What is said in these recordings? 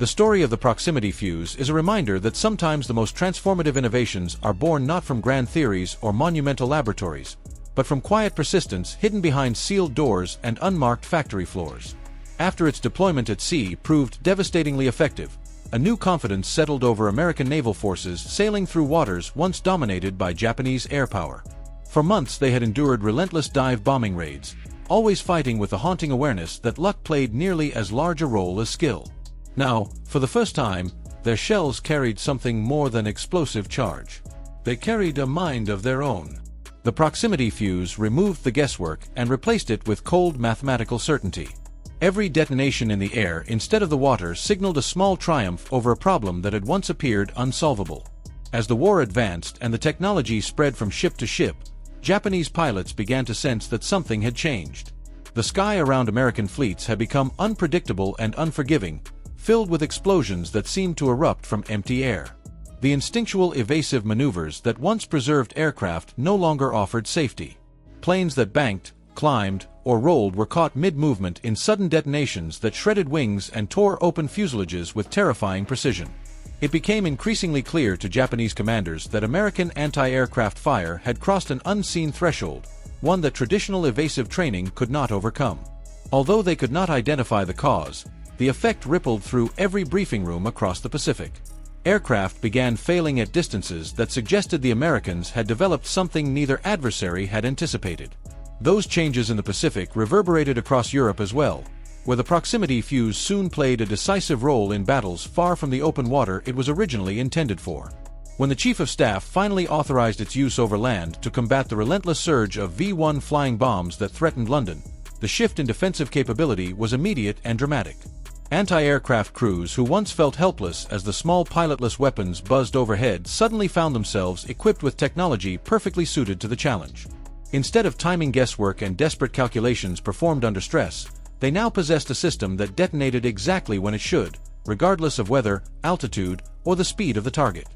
The story of the proximity fuse is a reminder that sometimes the most transformative innovations are born not from grand theories or monumental laboratories, but from quiet persistence hidden behind sealed doors and unmarked factory floors. After its deployment at sea proved devastatingly effective, a new confidence settled over American naval forces sailing through waters once dominated by Japanese air power. For months they had endured relentless dive bombing raids, always fighting with the haunting awareness that luck played nearly as large a role as skill. Now, for the first time, their shells carried something more than explosive charge. They carried a mind of their own. The proximity fuse removed the guesswork and replaced it with cold mathematical certainty. Every detonation in the air instead of the water signaled a small triumph over a problem that had once appeared unsolvable. As the war advanced and the technology spread from ship to ship, Japanese pilots began to sense that something had changed. The sky around American fleets had become unpredictable and unforgiving, filled with explosions that seemed to erupt from empty air. The instinctual evasive maneuvers that once preserved aircraft no longer offered safety. Planes that banked, climbed, or rolled were caught mid-movement in sudden detonations that shredded wings and tore open fuselages with terrifying precision. It became increasingly clear to Japanese commanders that American anti-aircraft fire had crossed an unseen threshold, one that traditional evasive training could not overcome. Although they could not identify the cause, the effect rippled through every briefing room across the Pacific. Aircraft began failing at distances that suggested the Americans had developed something neither adversary had anticipated. Those changes in the Pacific reverberated across Europe as well, where the proximity fuse soon played a decisive role in battles far from the open water it was originally intended for. When the Chief of Staff finally authorized its use over land to combat the relentless surge of V-1 flying bombs that threatened London, the shift in defensive capability was immediate and dramatic. Anti-aircraft crews who once felt helpless as the small pilotless weapons buzzed overhead suddenly found themselves equipped with technology perfectly suited to the challenge. Instead of timing guesswork and desperate calculations performed under stress, they now possessed a system that detonated exactly when it should, regardless of weather, altitude, or the speed of the target.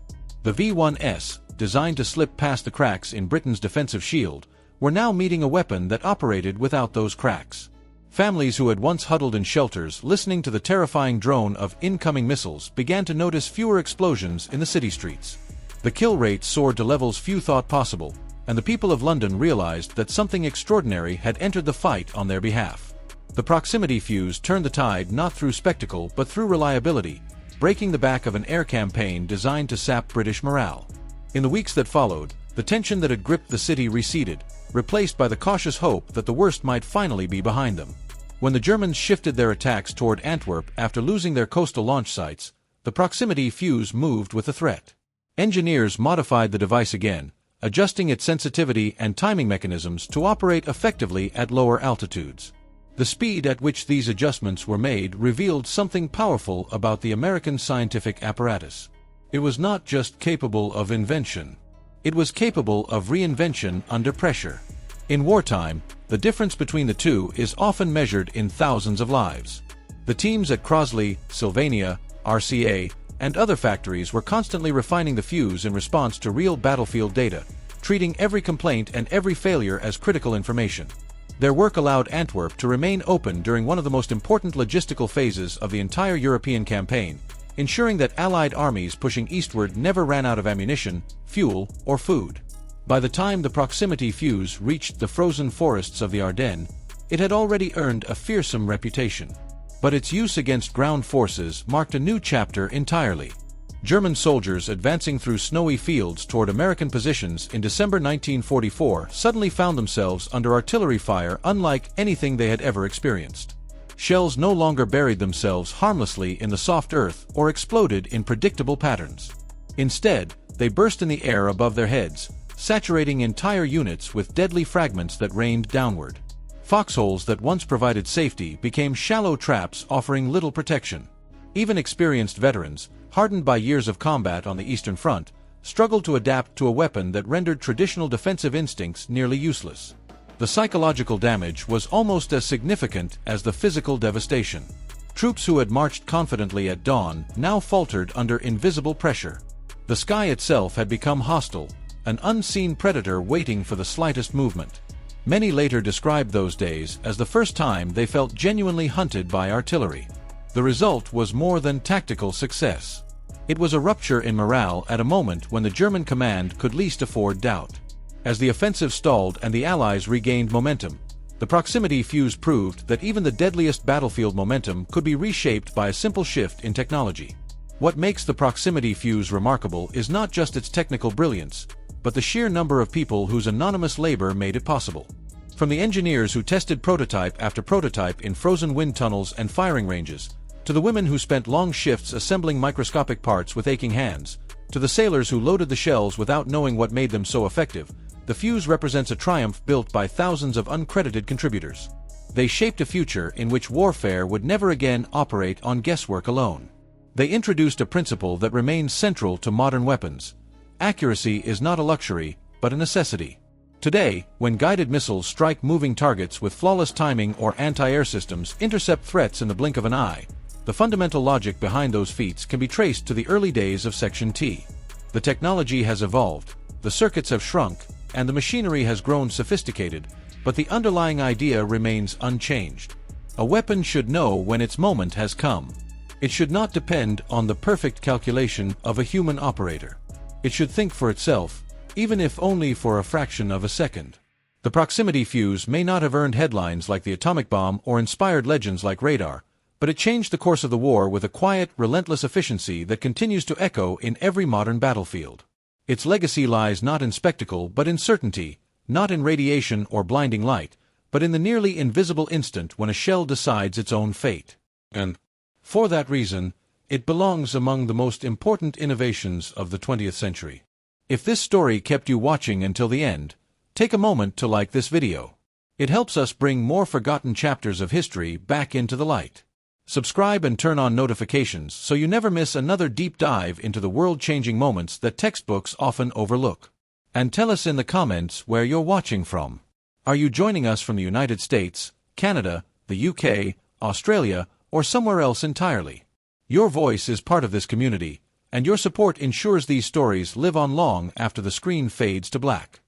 The V-1S, designed to slip past the cracks in Britain's defensive shield, were now meeting a weapon that operated without those cracks. Families who had once huddled in shelters listening to the terrifying drone of incoming missiles began to notice fewer explosions in the city streets. The kill rate soared to levels few thought possible, and the people of London realized that something extraordinary had entered the fight on their behalf. The proximity fuse turned the tide not through spectacle but through reliability, breaking the back of an air campaign designed to sap British morale. In the weeks that followed, the tension that had gripped the city receded, replaced by the cautious hope that the worst might finally be behind them. When the Germans shifted their attacks toward Antwerp after losing their coastal launch sites, the proximity fuse moved with the threat. Engineers modified the device again, adjusting its sensitivity and timing mechanisms to operate effectively at lower altitudes. The speed at which these adjustments were made revealed something powerful about the American scientific apparatus. It was not just capable of invention. It was capable of reinvention under pressure. In wartime, the difference between the two is often measured in thousands of lives. The teams at Crosley, Sylvania, RCA, and other factories were constantly refining the fuse in response to real battlefield data, treating every complaint and every failure as critical information. Their work allowed Antwerp to remain open during one of the most important logistical phases of the entire European campaign, ensuring that Allied armies pushing eastward never ran out of ammunition, fuel, or food. By the time the proximity fuse reached the frozen forests of the Ardennes, it had already earned a fearsome reputation. But its use against ground forces marked a new chapter entirely. German soldiers advancing through snowy fields toward American positions in December 1944 suddenly found themselves under artillery fire unlike anything they had ever experienced. Shells no longer buried themselves harmlessly in the soft earth or exploded in predictable patterns. Instead, they burst in the air above their heads, saturating entire units with deadly fragments that rained downward. Foxholes that once provided safety became shallow traps offering little protection. Even experienced veterans, hardened by years of combat on the Eastern Front, struggled to adapt to a weapon that rendered traditional defensive instincts nearly useless. The psychological damage was almost as significant as the physical devastation. Troops who had marched confidently at dawn now faltered under invisible pressure. The sky itself had become hostile, an unseen predator waiting for the slightest movement. Many later described those days as the first time they felt genuinely hunted by artillery. The result was more than tactical success. It was a rupture in morale at a moment when the German command could least afford doubt. As the offensive stalled and the Allies regained momentum, the proximity fuse proved that even the deadliest battlefield momentum could be reshaped by a simple shift in technology. What makes the proximity fuse remarkable is not just its technical brilliance, but the sheer number of people whose anonymous labor made it possible. From the engineers who tested prototype after prototype in frozen wind tunnels and firing ranges, to the women who spent long shifts assembling microscopic parts with aching hands, to the sailors who loaded the shells without knowing what made them so effective, the fuse represents a triumph built by thousands of uncredited contributors. They shaped a future in which warfare would never again operate on guesswork alone. They introduced a principle that remains central to modern weapons. Accuracy is not a luxury, but a necessity. Today, when guided missiles strike moving targets with flawless timing or anti-air systems intercept threats in the blink of an eye, the fundamental logic behind those feats can be traced to the early days of Section T. The technology has evolved, the circuits have shrunk, and the machinery has grown sophisticated, but the underlying idea remains unchanged. A weapon should know when its moment has come. It should not depend on the perfect calculation of a human operator. It should think for itself, even if only for a fraction of a second. The proximity fuse may not have earned headlines like the atomic bomb or inspired legends like radar, but it changed the course of the war with a quiet, relentless efficiency that continues to echo in every modern battlefield. Its legacy lies not in spectacle but in certainty, not in radiation or blinding light, but in the nearly invisible instant when a shell decides its own fate. And for that reason, it belongs among the most important innovations of the 20th century. If this story kept you watching until the end, take a moment to like this video. It helps us bring more forgotten chapters of history back into the light. Subscribe and turn on notifications so you never miss another deep dive into the world-changing moments that textbooks often overlook. And tell us in the comments where you're watching from. Are you joining us from the United States, Canada, the UK, Australia, or somewhere else entirely? Your voice is part of this community, and your support ensures these stories live on long after the screen fades to black.